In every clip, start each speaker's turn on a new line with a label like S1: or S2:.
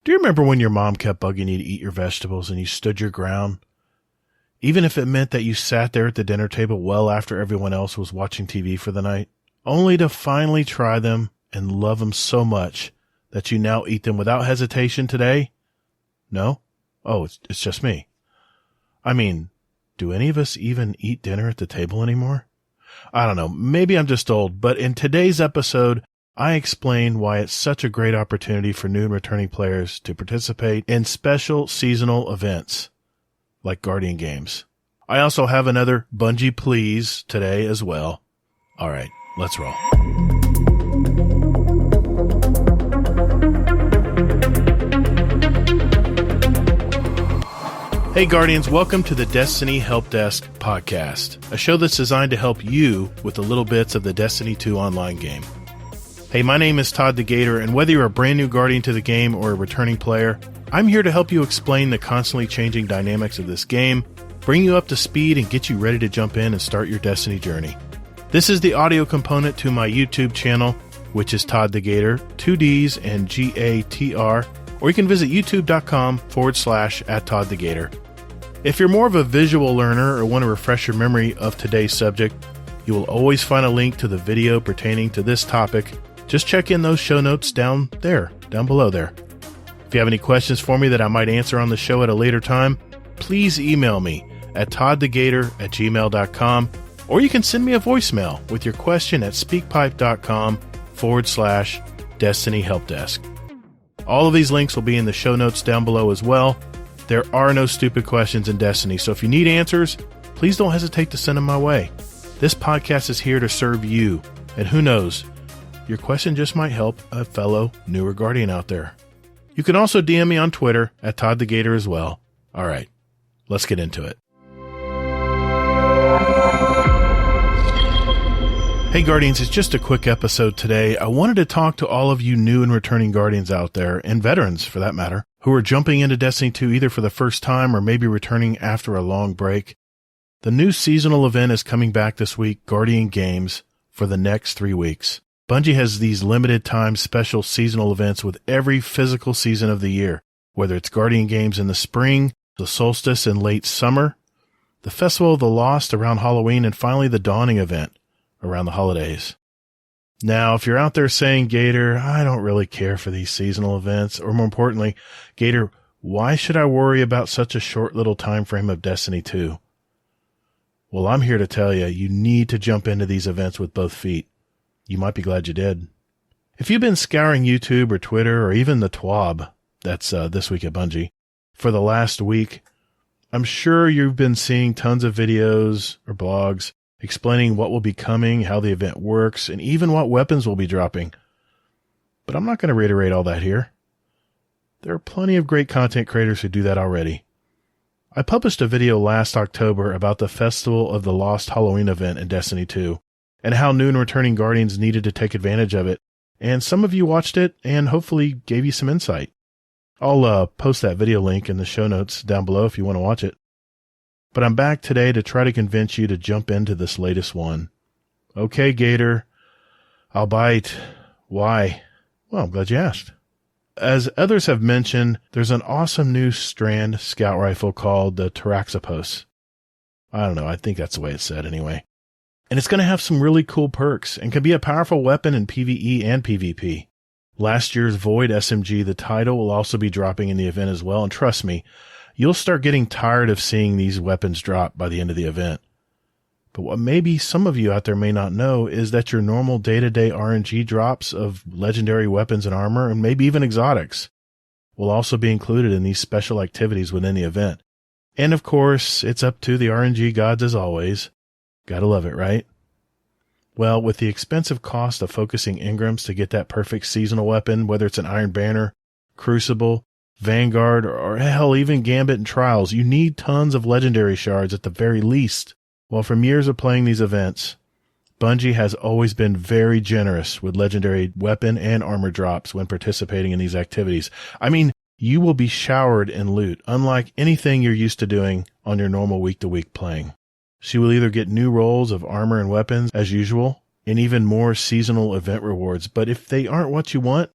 S1: Do you remember when your mom kept bugging you to eat your vegetables and you stood your ground? Even if it meant that you sat there at the dinner table well after everyone else was watching TV for the night, only to finally try them and love them so much that you now eat them without hesitation today? No? Oh, it's just me. I mean, do any of us even eat dinner at the table anymore? I don't know. Maybe I'm just old, but in today's episode, I explain why it's such a great opportunity for new and returning players to participate in special seasonal events like Guardian Games. I also have another Bungie please today as well. All right, let's roll. Hey Guardians, welcome to the Destiny Help Desk podcast, a show that's designed to help you with the little bits of the Destiny 2 online game. Hey, my name is Todd the Gator, and whether you're a brand new Guardian to the game or a returning player, I'm here to help you explain the constantly changing dynamics of this game, bring you up to speed, and get you ready to jump in and start your Destiny journey. This is the audio component to my YouTube channel, which is Todd the Gator, 2 Ds and GATR, or you can visit youtube.com/@ToddTheGator. If you're more of a visual learner or want to refresh your memory of today's subject, you will always find a link to the video pertaining to this topic. Just check in those show notes down below there. If you have any questions for me that I might answer on the show at a later time, please email me at toddthegator@gmail.com, or you can send me a voicemail with your question at speakpipe.com/Destiny Help Desk. All of these links will be in the show notes down below as well. There are no stupid questions in Destiny, so if you need answers, please don't hesitate to send them my way. This podcast is here to serve you, and who knows, your question just might help a fellow newer Guardian out there. You can also DM me on Twitter at Todd the Gator as well. All right, let's get into it. Hey Guardians, it's just a quick episode today. I wanted to talk to all of you new and returning Guardians out there, and veterans for that matter, who are jumping into Destiny 2 either for the first time or maybe returning after a long break. The new seasonal event is coming back this week, Guardian Games, for the next 3 weeks. Bungie has these limited time special seasonal events with every physical season of the year, whether it's Guardian Games in the spring, the solstice in late summer, the Festival of the Lost around Halloween, and finally the Dawning event around the holidays. Now, if you're out there saying, Gator, I don't really care for these seasonal events, or more importantly, Gator, why should I worry about such a short little time frame of Destiny 2? Well, I'm here to tell you, you need to jump into these events with both feet. You might be glad you did. If you've been scouring YouTube or Twitter or even the TWAB, that's This Week at Bungie, for the last week, I'm sure you've been seeing tons of videos or blogs explaining what will be coming, how the event works, and even what weapons will be dropping. But I'm not going to reiterate all that here. There are plenty of great content creators who do that already. I published a video last October about the Festival of the Lost Halloween event in Destiny 2, and how new and returning Guardians needed to take advantage of it, and some of you watched it and hopefully gave you some insight. I'll post that video link in the show notes down below if you want to watch it. But I'm back today to try to convince you to jump into this latest one. Okay, Gator, I'll bite. Why? Well, I'm glad you asked. As others have mentioned, there's an awesome new Strand scout rifle called the Taraxipos. I don't know, I think that's the way it's said anyway. And it's going to have some really cool perks and can be a powerful weapon in PvE and PvP. Last year's Void SMG, the title, will also be dropping in the event as well. And trust me, you'll start getting tired of seeing these weapons drop by the end of the event. But what maybe some of you out there may not know is that your normal day-to-day RNG drops of legendary weapons and armor, and maybe even exotics, will also be included in these special activities within the event. And of course, it's up to the RNG gods as always. Gotta love it, right? Well, with the expensive cost of focusing engrams to get that perfect seasonal weapon, whether it's an Iron Banner, Crucible, Vanguard, or hell, even Gambit and Trials, you need tons of legendary shards at the very least. Well, from years of playing these events, Bungie has always been very generous with legendary weapon and armor drops when participating in these activities. I mean, you will be showered in loot, unlike anything you're used to doing on your normal week-to-week playing. So you will either get new rolls of armor and weapons as usual, and even more seasonal event rewards. But if they aren't what you want,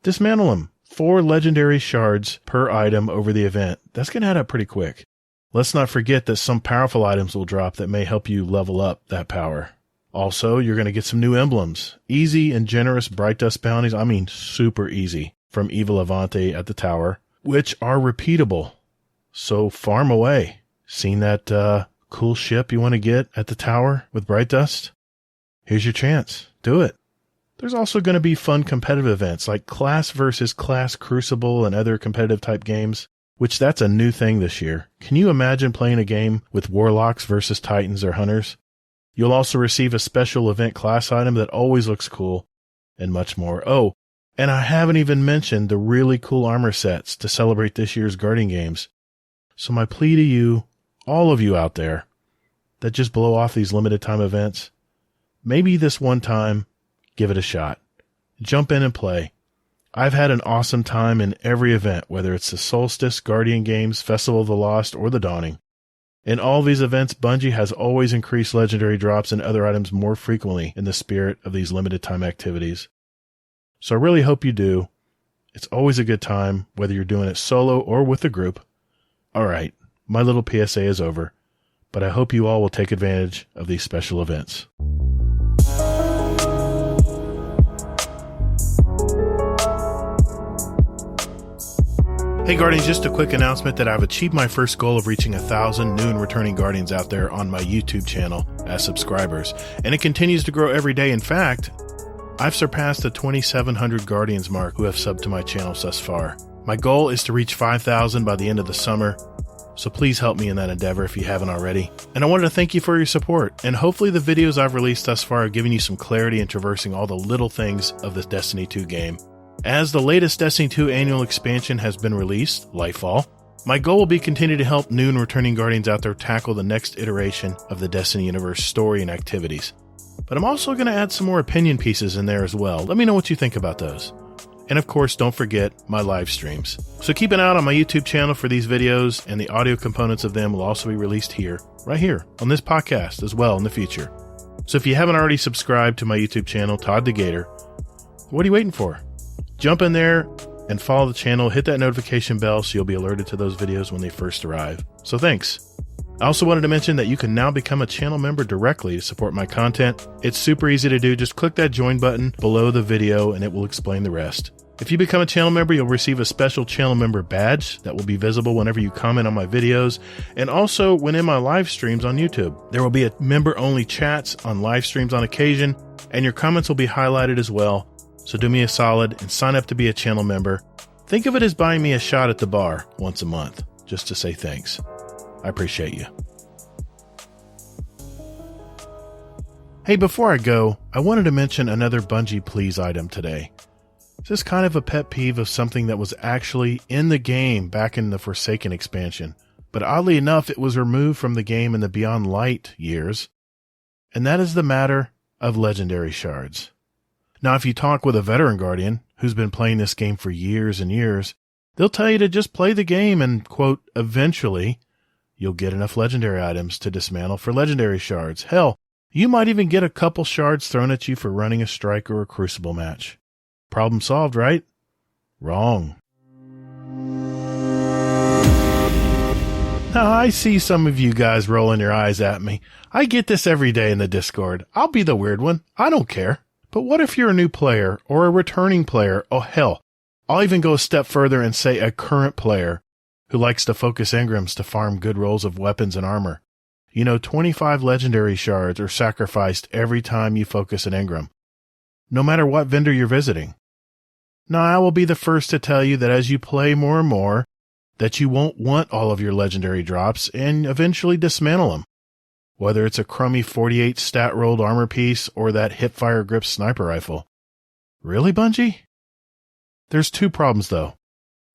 S1: dismantle them. 4 legendary shards per item over the event. That's going to add up pretty quick. Let's not forget that some powerful items will drop that may help you level up that power. Also, you're going to get some new emblems. Easy and generous Bright Dust bounties, I mean super easy, from Eva Levante at the tower, which are repeatable. So farm away. Seen that cool ship you want to get at the tower with Bright Dust? Here's your chance. Do it. There's also going to be fun competitive events like Class versus Class Crucible and other competitive type games, which that's a new thing this year. Can you imagine playing a game with Warlocks versus Titans or Hunters? You'll also receive a special event class item that always looks cool, and much more. Oh, and I haven't even mentioned the really cool armor sets to celebrate this year's Guardian Games. So my plea to you, all of you out there, that just blow off these limited time events, maybe this one time, give it a shot. Jump in and play. I've had an awesome time in every event, whether it's the Solstice, Guardian Games, Festival of the Lost, or the Dawning. In all these events, Bungie has always increased legendary drops and other items more frequently in the spirit of these limited time activities. So I really hope you do. It's always a good time, whether you're doing it solo or with a group. All right, my little PSA is over, but I hope you all will take advantage of these special events. Hey Guardians, just a quick announcement that I've achieved my first goal of reaching 1,000 new and returning Guardians out there on my YouTube channel as subscribers, and it continues to grow every day. In fact, I've surpassed the 2,700 Guardians mark who have subbed to my channels thus far. My goal is to reach 5,000 by the end of the summer, so please help me in that endeavor if you haven't already. And I wanted to thank you for your support, and hopefully the videos I've released thus far have given you some clarity in traversing all the little things of this Destiny 2 game. As the latest Destiny 2 annual expansion has been released, Lightfall, my goal will be continue to help new and returning Guardians out there tackle the next iteration of the Destiny universe story and activities. But I'm also going to add some more opinion pieces in there as well. Let me know what you think about those. And of course, don't forget my live streams. So keep an eye out on my YouTube channel for these videos, and the audio components of them will also be released here, right here, on this podcast as well in the future. So if you haven't already subscribed to my YouTube channel, Todd the Gator, what are you waiting for? Jump in there and follow the channel, hit that notification bell so you'll be alerted to those videos when they first arrive. So thanks. I also wanted to mention that you can now become a channel member directly to support my content. It's super easy to do. Just click that join button below the video and it will explain the rest. If you become a channel member, you'll receive a special channel member badge that will be visible whenever you comment on my videos and also when in my live streams on YouTube. There will be a member-only chats on live streams on occasion, and your comments will be highlighted as well. So do me a solid and sign up to be a channel member. Think of it as buying me a shot at the bar once a month, just to say thanks. I appreciate you. Hey, before I go, I wanted to mention another Bungie Please item today. This is kind of a pet peeve of something that was actually in the game back in the Forsaken expansion, but oddly enough, it was removed from the game in the Beyond Light years, and that is the matter of legendary shards. Now, if you talk with a veteran Guardian who's been playing this game for years and years, they'll tell you to just play the game and, quote, eventually, you'll get enough legendary items to dismantle for legendary shards. Hell, you might even get a couple shards thrown at you for running a strike or a crucible match. Problem solved, right? Wrong. Now, I see some of you guys rolling your eyes at me. I get this every day in the Discord. I'll be the weird one. I don't care. But what if you're a new player or a returning player? Oh, hell, I'll even go a step further and say a current player who likes to focus engrams to farm good rolls of weapons and armor. 25 legendary shards are sacrificed every time you focus an engram, no matter what vendor you're visiting. Now, I will be the first to tell you that as you play more and more, that you won't want all of your legendary drops and eventually dismantle them. Whether it's a crummy 48 stat rolled armor piece or that hipfire grip sniper rifle. Really, Bungie? There's two problems though.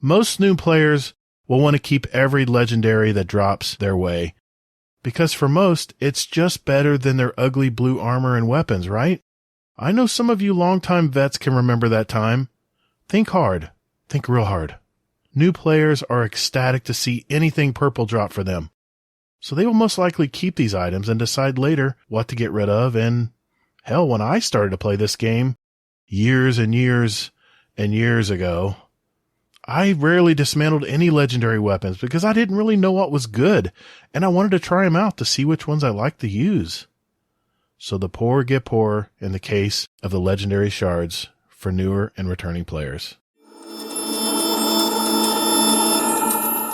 S1: Most new players will want to keep every legendary that drops their way, because for most, it's just better than their ugly blue armor and weapons, right? I know some of you longtime vets can remember that time. Think hard. Think real hard. New players are ecstatic to see anything purple drop for them. So they will most likely keep these items and decide later what to get rid of. And hell, when I started to play this game years and years and years ago, I rarely dismantled any legendary weapons because I didn't really know what was good, and I wanted to try them out to see which ones I liked to use. So the poor get poorer in the case of the legendary shards for newer and returning players.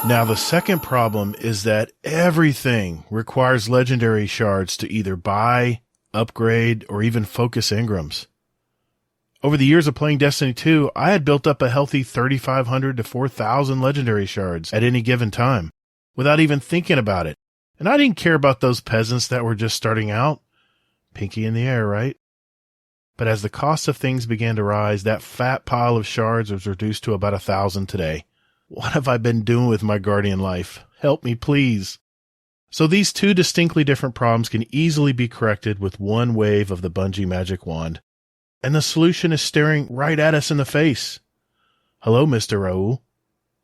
S1: Now, the second problem is that everything requires legendary shards to either buy, upgrade, or even focus engrams. Over the years of playing Destiny 2, I had built up a healthy 3,500 to 4,000 legendary shards at any given time, without even thinking about it. And I didn't care about those peasants that were just starting out. Pinky in the air, right? But as the cost of things began to rise, that fat pile of shards was reduced to about 1,000 today. What have I been doing with my Guardian life? Help me, please. So these two distinctly different problems can easily be corrected with one wave of the Bungie magic wand. And the solution is staring right at us in the face. Hello, Mr. Raoul.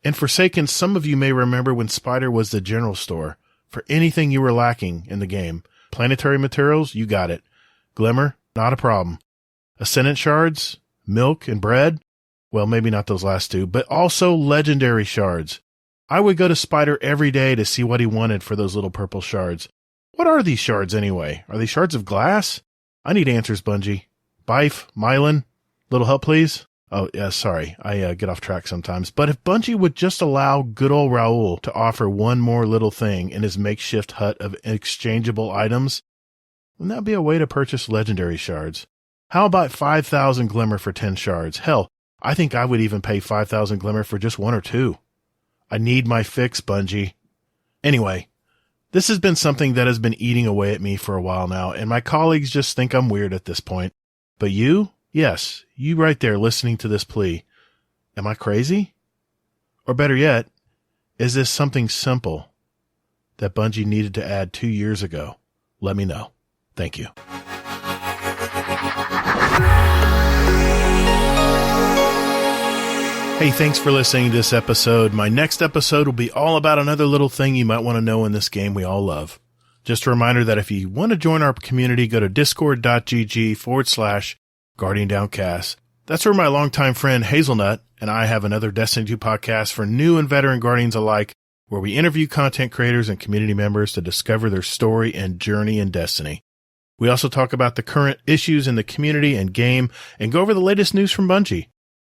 S1: In Forsaken, some of you may remember when Spider was the general store for anything you were lacking in the game. Planetary materials, you got it. Glimmer, not a problem. Ascendant shards, milk, and bread? Well, maybe not those last two, but also legendary shards. I would go to Spider every day to see what he wanted for those little purple shards. What are these shards anyway? Are they shards of glass? I need answers, Bungie. Bife, Mylan, little help, please? Oh, yeah, sorry. I get off track sometimes. But if Bungie would just allow good old Raoul to offer one more little thing in his makeshift hut of exchangeable items, wouldn't that be a way to purchase legendary shards? How about 5,000 Glimmer for 10 shards? Hell, I think I would even pay 5,000 Glimmer for just 1 or 2. I need my fix, Bungie. Anyway, this has been something that has been eating away at me for a while now, and my colleagues just think I'm weird at this point. But you? Yes, you right there listening to this plea. Am I crazy? Or better yet, is this something simple that Bungie needed to add 2 years ago? Let me know. Thank you. Hey, thanks for listening to this episode. My next episode will be all about another little thing you might want to know in this game we all love. Just a reminder that if you want to join our community, go to discord.gg/Guardian Downcast. That's where my longtime friend Hazelnut and I have another Destiny 2 podcast for new and veteran Guardians alike, where we interview content creators and community members to discover their story and journey in Destiny. We also talk about the current issues in the community and game and go over the latest news from Bungie.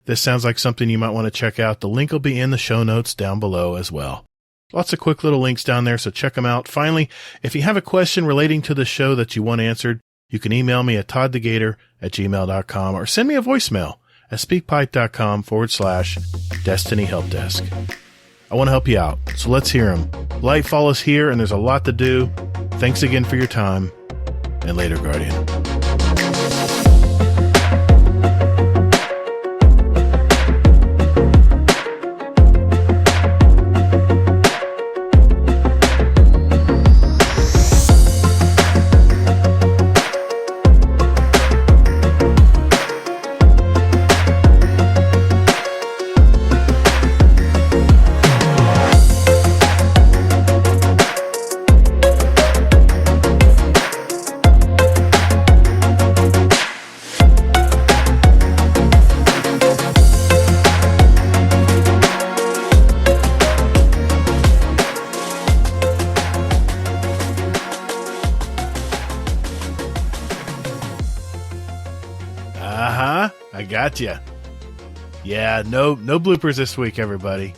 S1: This sounds like something you might want to check out. The link will be in the show notes down below as well. Lots of quick little links down there, so check them out. Finally, if you have a question relating to the show that you want answered, you can email me at toddthegator@gmail.com or send me a voicemail at speakpipe.com/Destiny Help Desk. I want to help you out, so let's hear them. Light follows here, and there's a lot to do. Thanks again for your time, and later, Guardian. I gotcha. Yeah, no bloopers this week, everybody.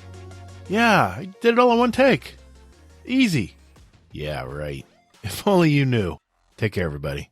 S1: Yeah, I did it all in one take. Easy. Yeah, right. If only you knew. Take care, everybody.